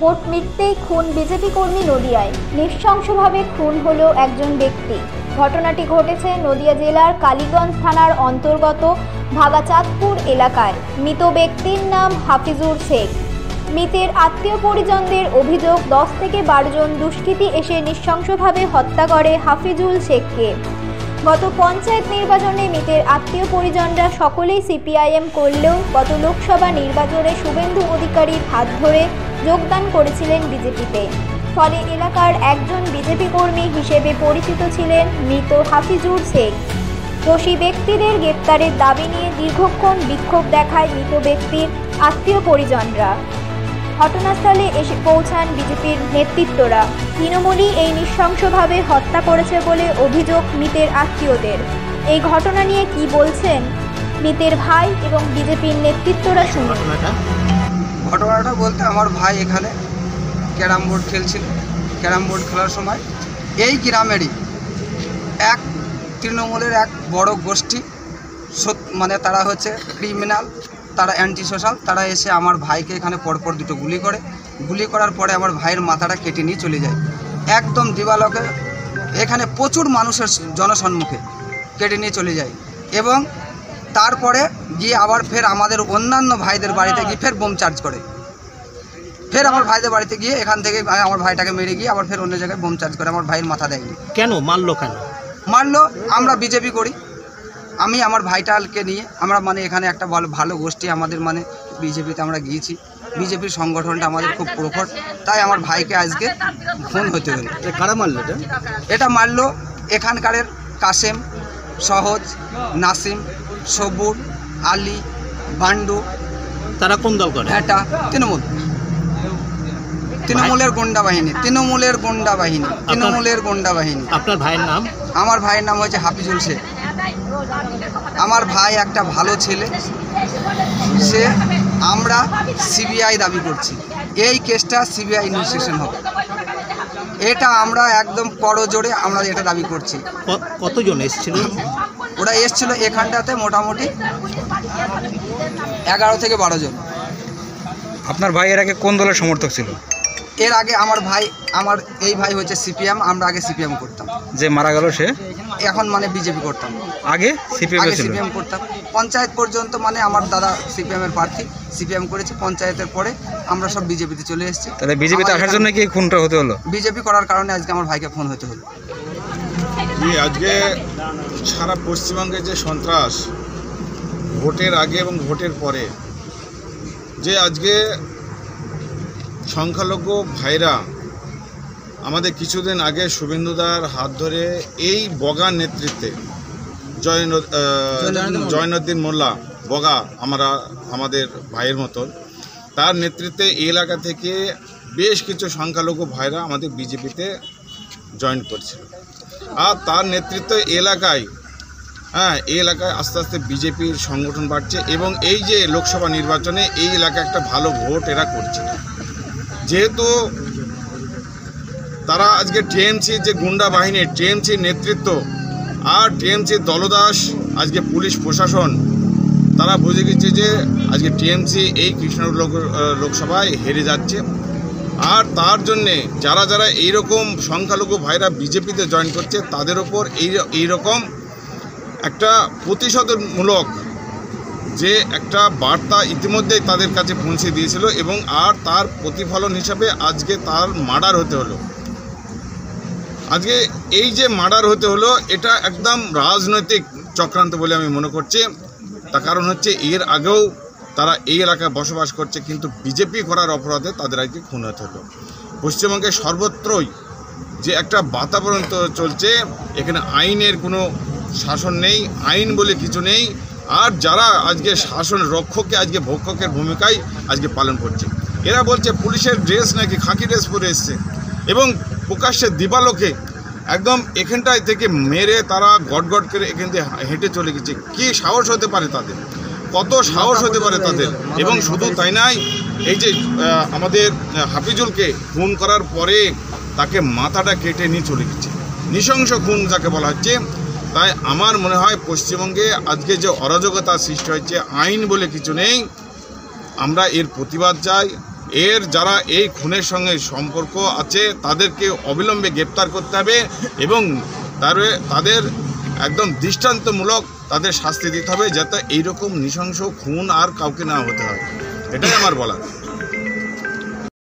Vote মিটতেই খুন BJP কর্মী নদিয়ায়। নৃশংসভাবে খুন হলো একজন ব্যক্তি। ঘটনাটি ঘটেছে নদিয়া জেলার কালীগঞ্জ থানার অন্তর্গত ভাগাচাঁদপুর এলাকায়। মৃত ব্যক্তির নাম হাফিজুর শেখ। মৃতের আত্মীয় পরিজনদের অভিযোগ 10 থেকে 12 জন দুষ্কৃতী এসে নৃশংসভাবে হত্যা করে হাফিজুল শেখকে। গত পঞ্চায়েত নির্বাচনে মৃতের আত্মীয় পরিজনরা সকলেই সিপিআইএম করলেও গত লোকসভা নির্বাচনে শুভেন্দু অধিকারীর হাত ধরে যোগদান করেছিলেন বিজেপিতে। ফলে এলাকার একজন বিজেপি কর্মী হিসেবে পরিচিত ছিলেন মৃত হাফিজুর শেখ। দোষী ব্যক্তিদের গ্রেপ্তারের দাবি নিয়ে দীর্ঘক্ষণ বিক্ষোভ দেখায় মৃত ব্যক্তির আত্মীয় পরিজনরা। ঘটনাস্থলে এসে পৌঁছান বিজেপির নেতৃত্বরা। তৃণমূলই এই নৃশংসভাবে হত্যা করেছে বলে অভিযোগ মৃতের আত্মীয়দের। এই ঘটনা নিয়ে কি বলছেন মৃতের ভাই এবং বিজেপির নেতৃত্বরা শুনুন। ঘটনাটা বলতে আমার ভাই এখানে ক্যারাম বোর্ড খেলছিল। ক্যারাম বোর্ড খেলার সময় এই গ্রামেরই এক তৃণমূলের এক বড় গোষ্ঠী, মানে তারা হচ্ছে ক্রিমিনাল, তারা অ্যান্টি সোশ্যাল, তারা এসে আমার ভাইকে এখানে পরপর দুটো গুলি করার পরে আমার ভাইয়ের মাথাটা কেটে নিয়ে চলে যায়। একদম দিবালোকে এখানে প্রচুর মানুষের জনসম্মুখে কেটে নিয়ে চলে যায় এবং তারপরে গিয়ে আবার ফের আমাদের অন্যান্য ভাইদের বাড়িতে গিয়ে ফের বোম চার্জ করে। ফের আমার ভাইদের বাড়িতে গিয়ে এখান থেকে আমার ভাইটাকে মেরে গিয়ে আবার ফের অন্য জায়গায় বোম চার্জ করে। আমার ভাইয়ের মাথা দেয়নি। কেন মারলো? মারলো, আমরা বিজেপি করি, আমি আমার ভাইটাকে নিয়ে আমরা মানে এখানে একটা ভালো গোষ্ঠী আমাদের, মানে বিজেপিতে আমরা গিয়েছি। বিজেপির সংগঠনটা আমাদের খুব প্রখর, তাই আমার ভাইকে আজকে ফোন হতে হলো। কারা মারলো? এটা মারলো এখানকারের কাসেম, সহজ, নাসিম, সবুর, আলী, বান্ডু। তারা কোন দল করে? এটা তৃণমূলের গুন্ডা বাহিনী। আপনার ভাইয়ের নাম? আমার ভাইয়ের নাম হচ্ছে হাফিজুল শেখ। আমার ভাই একটা ভালো ছেলে, সে আমরা সিবিআই দাবি করছি, এই কেসটা সিবিআই ইনভেস্টিগেশন হবে, এটা আমরা একদম করজোড়ে আমরা এটা দাবি করছি। কতজন এসেছিল? ওরা এসেছিল এখানটাতে মোটামুটি 11 থেকে 12 জন। আপনার ভাই এর আগে কোন দলের সমর্থক ছিল? এর আগে আমার এই ভাই হচ্ছে সিপিএম, আমরা আগে সিপিএম করতাম। যে মারা গেল সে এখন মানে বিজেপি করতাম, আগে সিপিএম করতাম। পঞ্চায়েত পর্যন্ত মানে আমার দাদা সিপিএমের প্রার্থী, সিপিএম করেছে। পঞ্চায়েতের পরে আমরা সব বিজেপিতে চলে এসেছি। তাহলে বিজেপিতে আসার জন্য কি খুনটা হতে হলো? বিজেপি করার কারণে আজকে আমার ভাইকে ফোন হতে হলো। আজকে সারা পশ্চিমবঙ্গে যে সন্ত্রাস, ভোটের আগে এবং ভোটের পরে, যে আজকে সংখ্যালঘু ভাইরা আমাদের কিছুদিন আগে শুভেন্দুদার হাত ধরে এই বগার নেতৃত্বে জয়নুদ্দিন মোল্লা বগা, আমাদের ভাইয়ের মতন, তার নেতৃত্বে এই এলাকা থেকে বেশ কিছু সংখ্যালঘু ভাইরা আমাদের বিজেপিতে জয়েন করছিল। আর তার নেতৃত্বে এলাকায় এই এলাকায় আস্তে আস্তে বিজেপির সংগঠন বাড়ছে এবং এই যে লোকসভা নির্বাচনে এই এলাকায় একটা ভালো ভোট এরা করছে। যেহেতু তারা আজকে টিএমসি যে গুন্ডা বাহিনী, টিএমসির নেতৃত্ব আর টিএমসির দলদাস, আজকে পুলিশ প্রশাসন, তারা বুঝে গেছে যে আজকে টিএমসি এই কৃষ্ণনগর লোকসভায় হেরে যাচ্ছে। আর তার জন্যে যারা এইরকম সংখ্যালঘু ভাইরা বিজেপিতে জয়েন করছে তাদের ওপর এইরকম একটা প্রতিশোধমূলক যে একটা বার্তা ইতিমধ্যেই তাদের কাছে পৌঁছে দিয়েছিল এবং আর তার প্রতিফলন হিসাবে আজকে তার মার্ডার হতে হলো। আজকে এই যে মার্ডার হতে হলো, এটা একদম রাজনৈতিক চক্রান্ত বলে আমি মনে করছি। তার কারণ হচ্ছে এর আগেও তারা এই এলাকায় বসবাস করছে, কিন্তু বিজেপি করার অপরাধে তাদের আজকে খুন হতে হলো। পশ্চিমবঙ্গে সর্বত্রই যে একটা বাতাবরণ চলছে, এখানে আইনের কোনো শাসন নেই, আইন বলে কিছু নেই। আর যারা আজকে শাসন রক্ষককে আজকে ভক্ষকের ভূমিকায় আজকে পালন করছে। এরা বলছে পুলিশের ড্রেস নাকি খাকি ড্রেস পরে এসছে এবং প্রকাশ্যে দিবালোকে একদম এখানটায় থেকে মেরে তারা গটগট করে এখান থেকে হেঁটে চলে গেছে। কী সাহস হতে পারে তাদের, কত সাহস হতে পারে তাদের। এবং শুধু তাই নয়, এই যে আমাদের হাফিজুলকে খুন করার পরে তাকে মাথাটা কেটে নিয়ে চলে গেছে, নৃশংস খুন যাকে বলা হচ্ছে। তাই আমার মনে হয় পশ্চিমবঙ্গে আজকে যে অরাজকতা সৃষ্টি হয়েছে, আইন বলে কিছু নেই, আমরা এর প্রতিবাদ চাই। এর যারা এই খুনের সঙ্গে সম্পর্ক আছে তাদেরকে অবিলম্বে গ্রেপ্তার করতে হবে এবং তাদের একদম দৃষ্টান্তমূলক তাদের শাস্তি দিতে হবে, যাতে এইরকম নৃশংস খুন আর কাউকে না হতে হয়। এটাই আমার বলার।